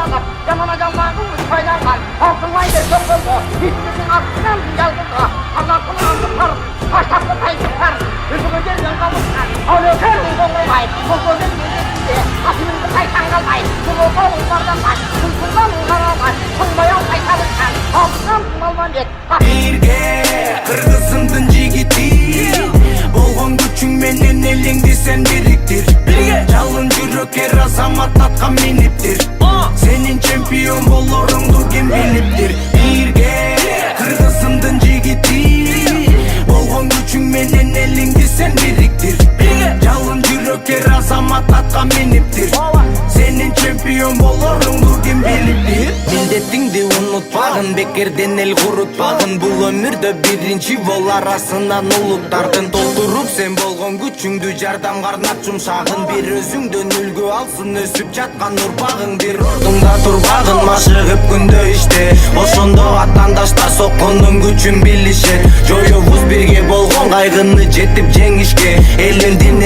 yağar, yamana canlarını uçaylarlar. Altınlaydı çok oldu, hiçbirinin altından yazıldı. Allah'ın anlıklar, taştaklı tayyipler. Üzümü gelden kalmışlar, ağlıyorlar uzunluğay. Bu gözün gözünde, asımızı kaytan kalmay. Suluğu onlardan var, suluğundan uğraramay. Sunmayan kaytanlıklar, altından malman et. Birge, Kırgızımdın jigiti. Болгон күчүң менен элиңди сен бириктир. Жалын жүрөккө азамат атка миниптир. Сенин чемпион болоруңду ким билиптир. Бирге, Кыргызымдын жигити. Болгон күчүң менен элиңди сен бириктир. Жалын жүрөккө азамат атка миниптир. Сенин чемпион болоруңду ким билиптир. Милдетиңди унутпагын, бекерден эл курутпагын. Бул өмүрдө биринчи бол арасынан улуттардын. Толтуруп сен болгон күчүңдү жардам карнап жумшагын. Бир өзүңдөн үлгү алсын өсүп жаткан урпагың. Бир ордуңда турбагын, машыгып күндө иште. Ошондо атаандаштар соккондун күчүн билишет. Жоёбуз бирге болгон кайгыны жетип жеңишке. Элдин